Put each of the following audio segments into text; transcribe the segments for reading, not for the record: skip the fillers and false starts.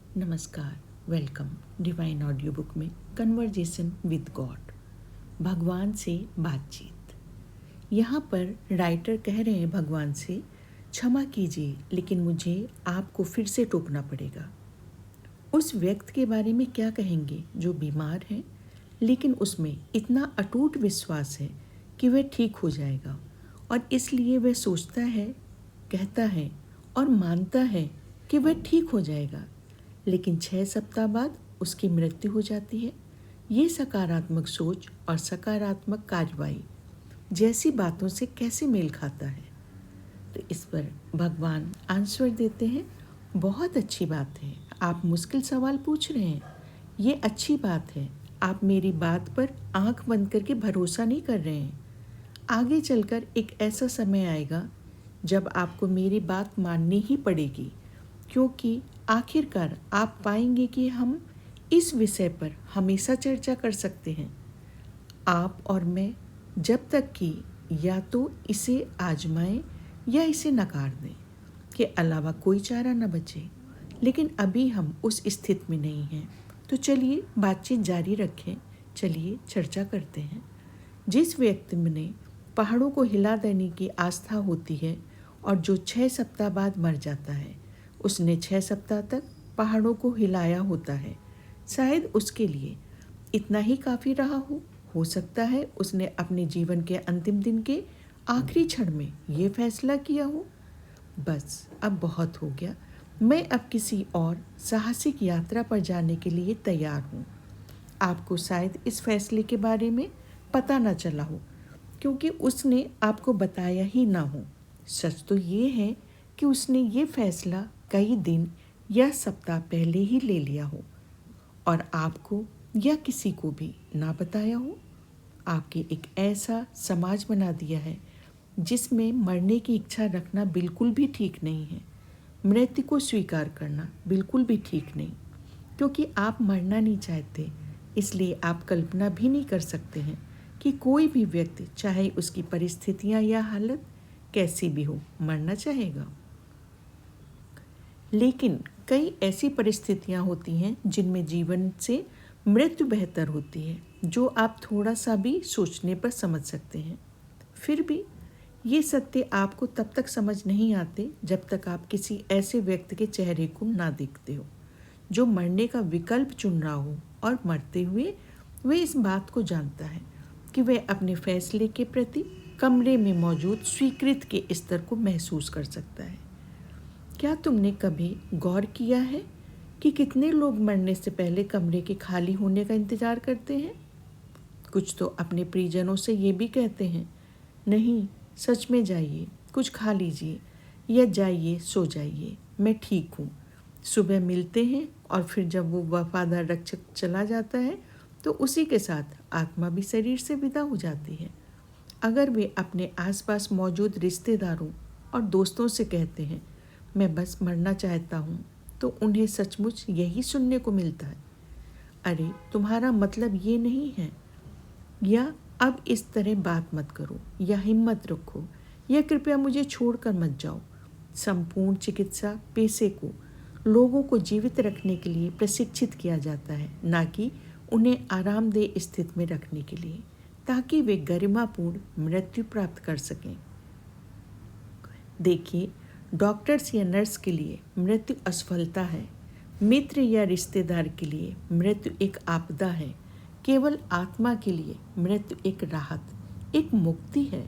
नमस्कार, welcome divine audio book में conversation with God, भगवान से बातचीत। यहाँ पर राइटर कह रहे हैं भगवान से, क्षमा कीजिए लेकिन मुझे आपको फिर से टोकना पड़ेगा। उस व्यक्ति के बारे में क्या कहेंगे जो बीमार है, लेकिन उसमें इतना अटूट विश्वास है कि वह ठीक हो जाएगा और इसलिए वह सोचता है, कहता है और मानता है कि वह ठीक हो जाएगा, लेकिन 6 सप्ताह बाद उसकी मृत्यु हो जाती है। ये सकारात्मक सोच और सकारात्मक कार्रवाई जैसी बातों से कैसे मेल खाता है? तो इस पर भगवान आंसर देते हैं, बहुत अच्छी बात है, आप मुश्किल सवाल पूछ रहे हैं, ये अच्छी बात है। आप मेरी बात पर आंख बंद करके भरोसा नहीं कर रहे हैं। आगे चलकर एक ऐसा समय आएगा जब आपको मेरी बात माननी ही पड़ेगी, क्योंकि आखिरकार आप पाएंगे कि हम इस विषय पर हमेशा चर्चा कर सकते हैं, आप और मैं, जब तक कि या तो इसे आजमाएं या इसे नकार दें के अलावा कोई चारा न बचे। लेकिन अभी हम उस स्थिति में नहीं हैं, तो चलिए बातचीत जारी रखें, चलिए चर्चा करते हैं। जिस व्यक्ति में पहाड़ों को हिला देने की आस्था होती है और जो 6 सप्ताह बाद मर जाता है, उसने 6 सप्ताह तक पहाड़ों को हिलाया होता है। शायद उसके लिए इतना ही काफ़ी रहा हो सकता है उसने अपने जीवन के अंतिम दिन के आखिरी क्षण में ये फैसला किया हो, बस अब बहुत हो गया, मैं अब किसी और साहसिक यात्रा पर जाने के लिए तैयार हूँ। आपको शायद इस फैसले के बारे में पता न चला हो, क्योंकि उसने आपको बताया ही ना हो। सच तो ये है कि उसने ये फैसला कई दिन या सप्ताह पहले ही ले लिया हो और आपको या किसी को भी ना बताया हो। आपके एक ऐसा समाज बना दिया है जिसमें मरने की इच्छा रखना बिल्कुल भी ठीक नहीं है, मृत्यु को स्वीकार करना बिल्कुल भी ठीक नहीं, क्योंकि आप मरना नहीं चाहते, इसलिए आप कल्पना भी नहीं कर सकते हैं कि कोई भी व्यक्ति, चाहे उसकी परिस्थितियां या हालत कैसी भी हो, मरना चाहेगा। लेकिन कई ऐसी परिस्थितियां होती हैं जिनमें जीवन से मृत्यु बेहतर होती है, जो आप थोड़ा सा भी सोचने पर समझ सकते हैं। फिर भी ये सत्य आपको तब तक समझ नहीं आते जब तक आप किसी ऐसे व्यक्ति के चेहरे को ना देखते हो जो मरने का विकल्प चुन रहा हो, और मरते हुए वह इस बात को जानता है कि वह अपने फैसले के प्रति कमरे में मौजूद स्वीकृत के स्तर को महसूस कर सकता है। क्या तुमने कभी गौर किया है कि कितने लोग मरने से पहले कमरे के खाली होने का इंतज़ार करते हैं? कुछ तो अपने परिजनों से ये भी कहते हैं, नहीं सच में जाइए, कुछ खा लीजिए या जाइए सो जाइए, मैं ठीक हूँ। सुबह मिलते हैं और फिर जब वो वफादार रक्षक चला जाता है तो उसी के साथ आत्मा भी शरीर से विदा हो जाती है। अगर वे अपने आसपास मौजूद रिश्तेदारों और दोस्तों से कहते हैं, मैं बस मरना चाहता हूँ, तो उन्हें सचमुच यही सुनने को मिलता है, अरे तुम्हारा मतलब ये नहीं है, या अब इस तरह बात मत करो, या हिम्मत रखो, या कृपया मुझे छोड़कर मत जाओ। संपूर्ण चिकित्सा पेशे को लोगों को जीवित रखने के लिए प्रशिक्षित किया जाता है, ना कि उन्हें आरामदेह स्थिति में रखने के लिए, ताकि वे गरिमापूर्ण मृत्यु प्राप्त कर सकें। देखिए, डॉक्टर्स या नर्स के लिए मृत्यु असफलता है, मित्र या रिश्तेदार के लिए मृत्यु एक आपदा है, केवल आत्मा के लिए मृत्यु एक राहत, एक मुक्ति है।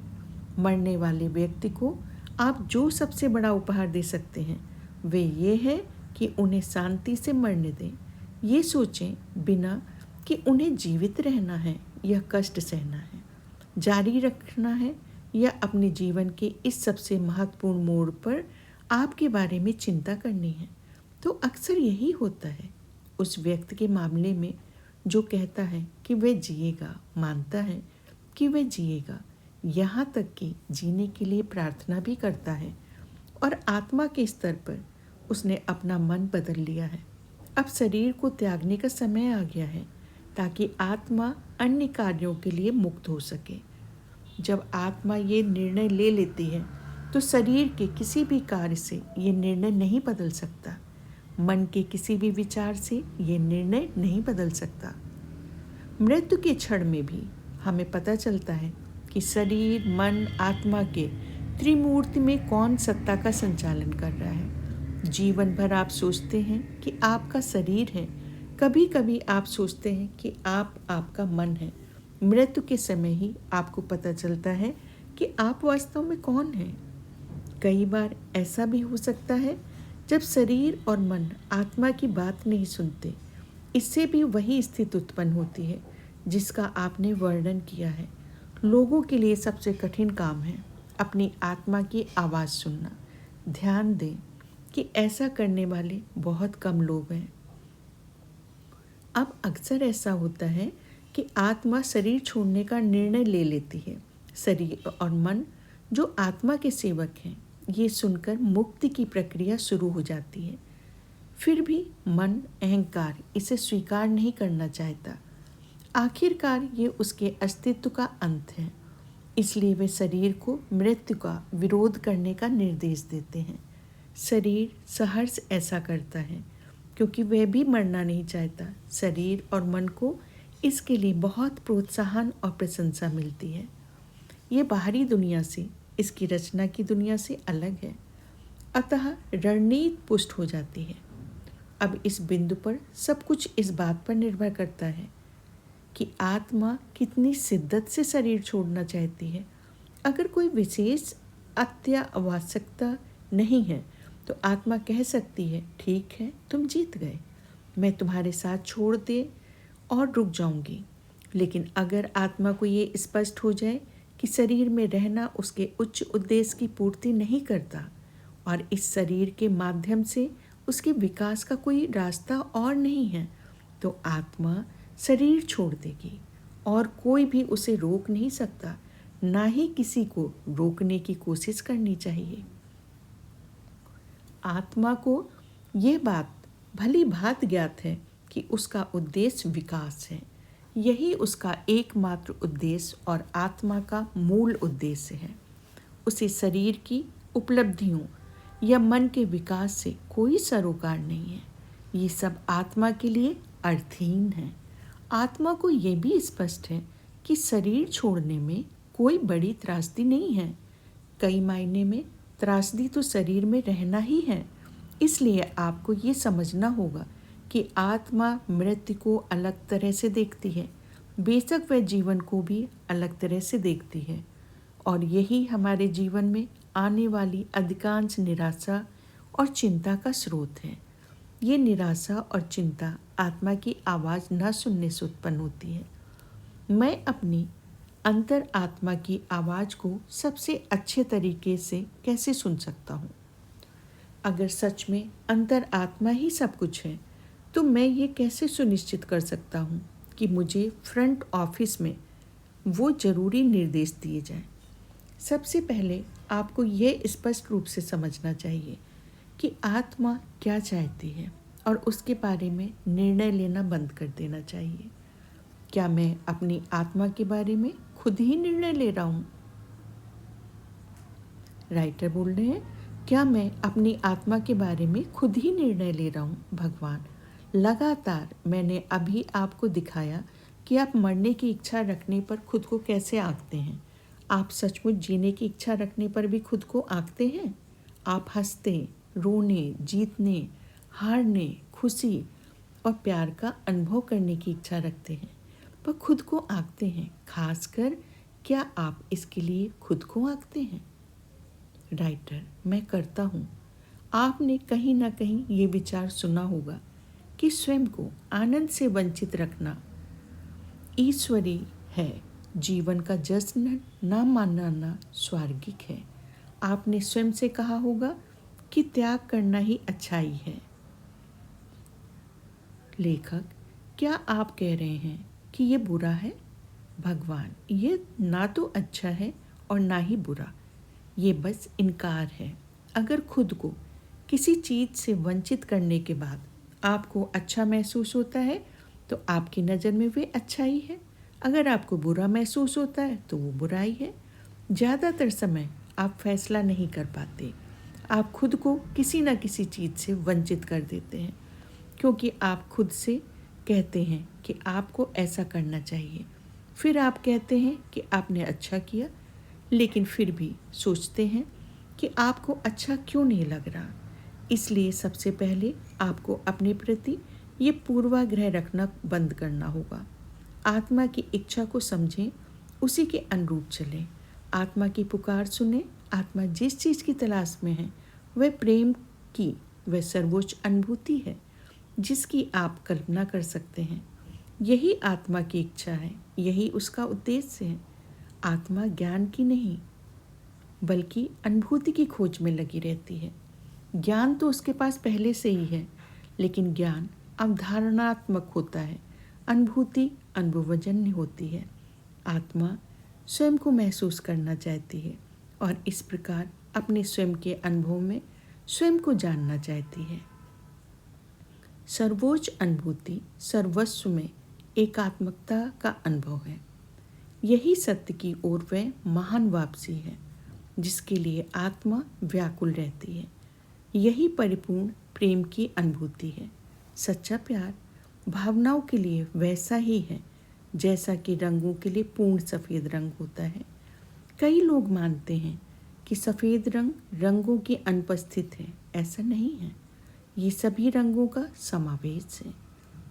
मरने वाले व्यक्ति को आप जो सबसे बड़ा उपहार दे सकते हैं वे ये है कि उन्हें शांति से मरने दें। ये सोचें बिना कि उन्हें जीवित रहना है या कष्ट सहना है, जारी रखना है या अपने जीवन के इस सबसे महत्वपूर्ण मोड़ पर आपके बारे में चिंता करनी है। तो अक्सर यही होता है उस व्यक्ति के मामले में जो कहता है कि वह जिएगा, मानता है कि वह जिएगा, यहाँ तक कि जीने के लिए प्रार्थना भी करता है, और आत्मा के स्तर पर उसने अपना मन बदल लिया है। अब शरीर को त्यागने का समय आ गया है ताकि आत्मा अन्य कार्यों के लिए मुक्त हो सके। जब आत्मा ये निर्णय ले लेती है तो शरीर के किसी भी कार्य से ये निर्णय नहीं बदल सकता। मन के किसी भी विचार से ये निर्णय नहीं बदल सकता। मृत्यु के क्षण में भी हमें पता चलता है कि शरीर, मन, आत्मा के त्रिमूर्ति में कौन सत्ता का संचालन कर रहा है। जीवन भर आप सोचते हैं कि आपका शरीर है, कभी कभी आप सोचते हैं कि आप आपका मन है। मृत्यु के समय ही आपको पता चलता है कि आप वास्तव में कौन हैं। कई बार ऐसा भी हो सकता है जब शरीर और मन आत्मा की बात नहीं सुनते, इससे भी वही स्थिति उत्पन्न होती है जिसका आपने वर्णन किया है। लोगों के लिए सबसे कठिन काम है अपनी आत्मा की आवाज़ सुनना। ध्यान दें कि ऐसा करने वाले बहुत कम लोग हैं। अब अक्सर ऐसा होता है कि आत्मा शरीर छोड़ने का निर्णय ले लेती है। शरीर और मन जो आत्मा के सेवक हैं, ये सुनकर मुक्ति की प्रक्रिया शुरू हो जाती है। फिर भी मन, अहंकार इसे स्वीकार नहीं करना चाहता। आखिरकार ये उसके अस्तित्व का अंत है, इसलिए वे शरीर को मृत्यु का विरोध करने का निर्देश देते हैं। शरीर सहर्ष ऐसा करता है क्योंकि वह भी मरना नहीं चाहता। शरीर और मन को इसके लिए बहुत प्रोत्साहन और प्रशंसा मिलती है। ये बाहरी दुनिया से, इसकी रचना की दुनिया से अलग है, अतः रणनीति पुष्ट हो जाती है। अब इस बिंदु पर सब कुछ इस बात पर निर्भर करता है कि आत्मा कितनी शिद्दत से शरीर छोड़ना चाहती है। अगर कोई विशेष अत्यावश्यकता नहीं है तो आत्मा कह सकती है, ठीक है, तुम जीत गए, मैं तुम्हारे साथ छोड़ दे और रुक जाऊंगी। लेकिन अगर आत्मा को ये स्पष्ट हो जाए कि शरीर में रहना उसके उच्च उद्देश्य की पूर्ति नहीं करता और इस शरीर के माध्यम से उसके विकास का कोई रास्ता और नहीं है, तो आत्मा शरीर छोड़ देगी और कोई भी उसे रोक नहीं सकता, ना ही किसी को रोकने की कोशिश करनी चाहिए। आत्मा को ये बात भली भांति ज्ञात है कि उसका उद्देश्य विकास है। यही उसका एकमात्र उद्देश्य और आत्मा का मूल उद्देश्य है। उसे शरीर की उपलब्धियों या मन के विकास से कोई सरोकार नहीं है। ये सब आत्मा के लिए अर्थहीन है। आत्मा को ये भी स्पष्ट है कि शरीर छोड़ने में कोई बड़ी त्रासदी नहीं है। कई मायने में त्रासदी तो शरीर में रहना ही है। इसलिए आपको ये समझना होगा कि आत्मा मृत्यु को अलग तरह से देखती है, बेशक वह जीवन को भी अलग तरह से देखती है। और यही हमारे जीवन में आने वाली अधिकांश निराशा और चिंता का स्रोत है। ये निराशा और चिंता आत्मा की आवाज़ न सुनने से उत्पन्न होती है। मैं अपनी अंतर आत्मा की आवाज़ को सबसे अच्छे तरीके से कैसे सुन सकता हूँ? अगर सच में अंतर आत्मा ही सब कुछ है, तो मैं ये कैसे सुनिश्चित कर सकता हूँ कि मुझे फ्रंट ऑफिस में वो ज़रूरी निर्देश दिए जाएं? सबसे पहले आपको ये स्पष्ट रूप से समझना चाहिए कि आत्मा क्या चाहती है और उसके बारे में निर्णय लेना बंद कर देना चाहिए। क्या मैं अपनी आत्मा के बारे में खुद ही निर्णय ले रहा हूँ? राइटर बोल रहे हैं, क्या मैं अपनी आत्मा के बारे में खुद ही निर्णय ले रहा हूँ? भगवान, लगातार मैंने अभी आपको दिखाया कि आप मरने की इच्छा रखने पर खुद को कैसे आंकते हैं। आप सचमुच जीने की इच्छा रखने पर भी खुद को आंकते हैं। आप हंसते, रोने, जीतने, हारने, खुशी और प्यार का अनुभव करने की इच्छा रखते हैं, पर खुद को आंकते हैं। खासकर क्या आप इसके लिए खुद को आंकते हैं? राइटर, मैं करता हूँ। आपने कहीं ना कहीं ये विचार सुना होगा कि स्वयं को आनंद से वंचित रखना ईश्वरी है। जीवन का जश्न न मनाना स्वार्गिक है। आपने स्वयं से कहा होगा कि त्याग करना ही अच्छाई है। लेखक, क्या आप कह रहे हैं कि ये बुरा है? भगवान, ये ना तो अच्छा है और ना ही बुरा, ये बस इनकार है। अगर खुद को किसी चीज़ से वंचित करने के बाद आपको अच्छा महसूस होता है तो आपकी नज़र में वे अच्छाई है। अगर आपको बुरा महसूस होता है तो वो बुराई है। ज़्यादातर समय आप फैसला नहीं कर पाते। आप खुद को किसी न किसी चीज़ से वंचित कर देते हैं। क्योंकि आप खुद से कहते हैं कि आपको ऐसा करना चाहिए, फिर आप कहते हैं कि आपने अच्छा किया, लेकिन फिर भी सोचते हैं कि आपको अच्छा क्यों नहीं लग रहा। इसलिए सबसे पहले आपको अपने प्रति ये पूर्वाग्रह रखना बंद करना होगा। आत्मा की इच्छा को समझें, उसी के अनुरूप चलें। आत्मा की पुकार सुने। आत्मा जिस चीज़ की तलाश में है वह प्रेम की वह सर्वोच्च अनुभूति है जिसकी आप कल्पना कर सकते हैं। यही आत्मा की इच्छा है, यही उसका उद्देश्य है। आत्मा ज्ञान की नहीं बल्कि अनुभूति की खोज में लगी रहती है। ज्ञान तो उसके पास पहले से ही है, लेकिन ज्ञान अवधारणात्मक होता है, अनुभूति अनुभवजन्य होती है। आत्मा स्वयं को महसूस करना चाहती है और इस प्रकार अपने स्वयं के अनुभव में स्वयं को जानना चाहती है। सर्वोच्च अनुभूति सर्वस्व में एकात्मकता का अनुभव है। यही सत्य की ओर वह महान वापसी है जिसके लिए आत्मा व्याकुल रहती है। यही परिपूर्ण प्रेम की अनुभूति है। सच्चा प्यार भावनाओं के लिए वैसा ही है जैसा कि रंगों के लिए पूर्ण सफ़ेद रंग होता है। कई लोग मानते हैं कि सफ़ेद रंग रंगों की अनुपस्थित है। ऐसा नहीं है, ये सभी रंगों का समावेश है।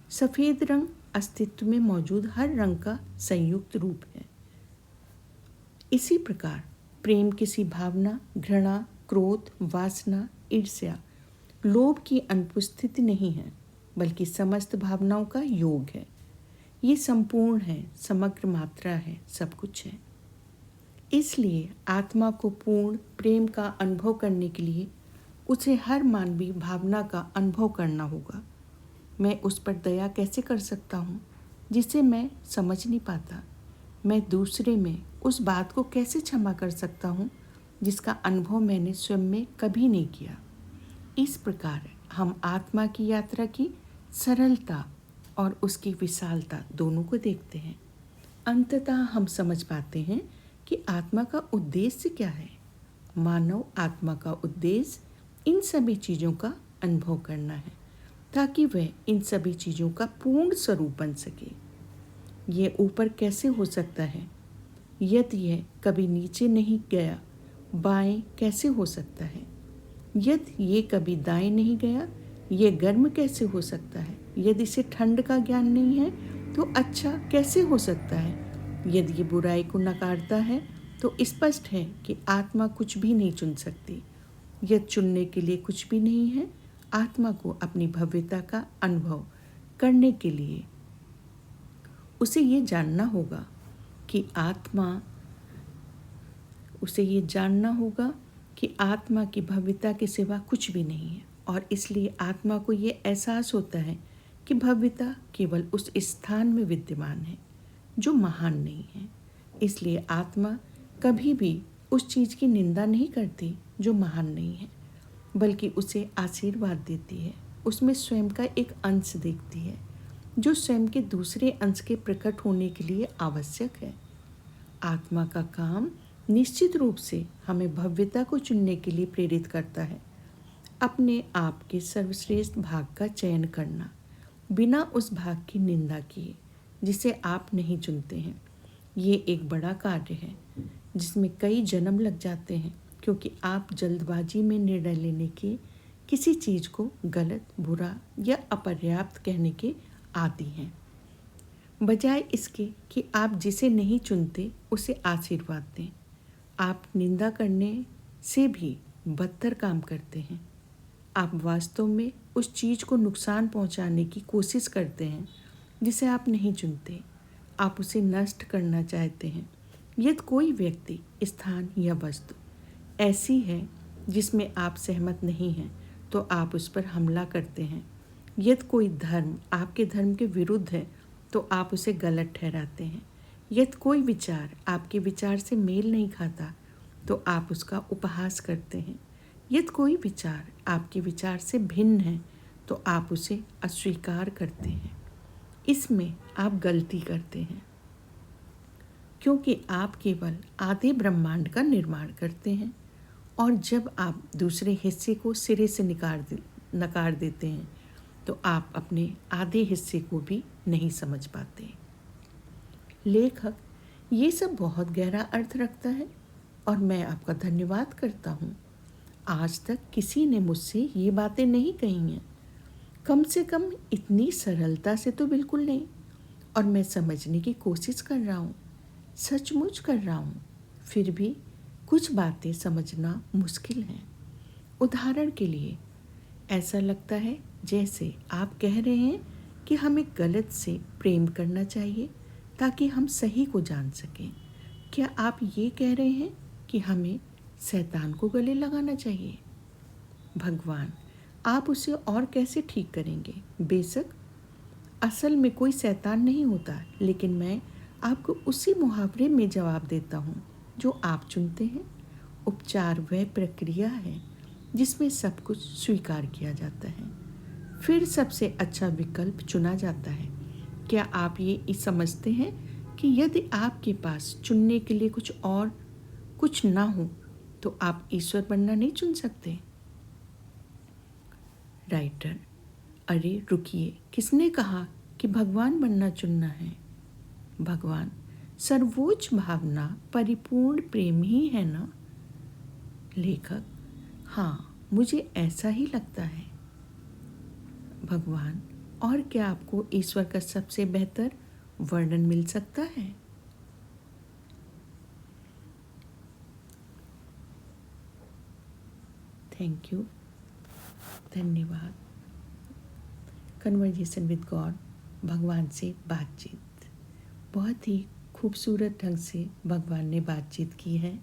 सफ़ेद रंग अस्तित्व में मौजूद हर रंग का संयुक्त रूप है। इसी प्रकार प्रेम किसी भावना, घृणा, क्रोध, वासना, ईर्ष्या, लोभ की अनुपस्थिति नहीं है, बल्कि समस्त भावनाओं का योग है। ये संपूर्ण है, समग्र मात्रा है, सब कुछ है। इसलिए आत्मा को पूर्ण प्रेम का अनुभव करने के लिए उसे हर मानवीय भावना का अनुभव करना होगा। मैं उस पर दया कैसे कर सकता हूँ जिसे मैं समझ नहीं पाता? मैं दूसरे में उस बात को कैसे क्षमा कर सकता हूँ जिसका अनुभव मैंने स्वयं में कभी नहीं किया? इस प्रकार हम आत्मा की यात्रा की सरलता और उसकी विशालता दोनों को देखते हैं। अंततः हम समझ पाते हैं कि आत्मा का उद्देश्य क्या है। मानव आत्मा का उद्देश्य इन सभी चीज़ों का अनुभव करना है ताकि वह इन सभी चीज़ों का पूर्ण स्वरूप बन सके। यह ऊपर कैसे हो सकता है यदि यह कभी नीचे नहीं गया? बाएं कैसे हो सकता है यदि ये कभी दाएं नहीं गया? ये गर्म कैसे हो सकता है यदि इसे ठंड का ज्ञान नहीं है? तो अच्छा कैसे हो सकता है? यदि ये बुराई को नकारता है तो स्पष्ट है कि आत्मा कुछ भी नहीं चुन सकती। यह चुनने के लिए कुछ भी नहीं है। आत्मा को अपनी भव्यता का अनुभव करने के लिए उसे ये जानना होगा कि आत्मा की भव्यता के सिवा कुछ भी नहीं है। और इसलिए आत्मा को ये एहसास होता है कि भव्यता केवल उस स्थान में विद्यमान है जो महान नहीं है। इसलिए आत्मा कभी भी उस चीज़ की निंदा नहीं करती जो महान नहीं है, बल्कि उसे आशीर्वाद देती है। उसमें स्वयं का एक अंश देखती है जो स्वयं के दूसरे अंश के प्रकट होने के लिए आवश्यक है। आत्मा का काम निश्चित रूप से हमें भव्यता को चुनने के लिए प्रेरित करता है। अपने आप के सर्वश्रेष्ठ भाग का चयन करना बिना उस भाग की निंदा किए जिसे आप नहीं चुनते हैं। ये एक बड़ा कार्य है जिसमें कई जन्म लग जाते हैं, क्योंकि आप जल्दबाजी में निर्णय लेने के किसी चीज़ को गलत, बुरा या अपर्याप्त कहने के आदी हैं, बजाय इसके कि आप जिसे नहीं चुनते उसे आशीर्वाद दें। आप निंदा करने से भी बदतर काम करते हैं। आप वास्तव में उस चीज़ को नुकसान पहुंचाने की कोशिश करते हैं जिसे आप नहीं चुनते। आप उसे नष्ट करना चाहते हैं। यदि कोई व्यक्ति, स्थान या वस्तु ऐसी है जिसमें आप सहमत नहीं हैं तो आप उस पर हमला करते हैं। यदि कोई धर्म आपके धर्म के विरुद्ध है तो आप उसे गलत ठहराते हैं। यदि कोई विचार आपके विचार से मेल नहीं खाता तो आप उसका उपहास करते हैं। यदि कोई विचार आपके विचार से भिन्न है तो आप उसे अस्वीकार करते हैं। इसमें आप गलती करते हैं, क्योंकि आप केवल आधे ब्रह्मांड का निर्माण करते हैं। और जब आप दूसरे हिस्से को सिरे से नकार देते हैं तो आप अपने आधे हिस्से को भी नहीं समझ पाते। लेखक ये सब बहुत गहरा अर्थ रखता है और मैं आपका धन्यवाद करता हूँ। आज तक किसी ने मुझसे ये बातें नहीं कही हैं, कम से कम इतनी सरलता से तो बिल्कुल नहीं। और मैं समझने की कोशिश कर रहा हूँ, सचमुच कर रहा हूँ। फिर भी कुछ बातें समझना मुश्किल है। उदाहरण के लिए ऐसा लगता है जैसे आप कह रहे हैं कि हमें गलत से प्रेम करना चाहिए ताकि हम सही को जान सकें। क्या आप ये कह रहे हैं कि हमें शैतान को गले लगाना चाहिए? भगवान, आप उसे और कैसे ठीक करेंगे? बेशक असल में कोई शैतान नहीं होता, लेकिन मैं आपको उसी मुहावरे में जवाब देता हूँ जो आप चुनते हैं। उपचार वह प्रक्रिया है जिसमें सब कुछ स्वीकार किया जाता है, फिर सबसे अच्छा विकल्प चुना जाता है। क्या आप ये समझते हैं कि यदि आपके पास चुनने के लिए कुछ ना हो तो आप ईश्वर बनना नहीं चुन सकते? राइटर, अरे रुकिए, किसने कहा कि भगवान बनना चुनना है? भगवान, सर्वोच्च भावना परिपूर्ण प्रेम ही है ना? लेखक, हाँ, मुझे ऐसा ही लगता है। भगवान, और क्या आपको ईश्वर का सबसे बेहतर वर्णन मिल सकता है? थैंक यू, धन्यवाद। कन्वर्जेशन विद गॉड, भगवान से बातचीत। बहुत ही खूबसूरत ढंग से भगवान ने बातचीत की है।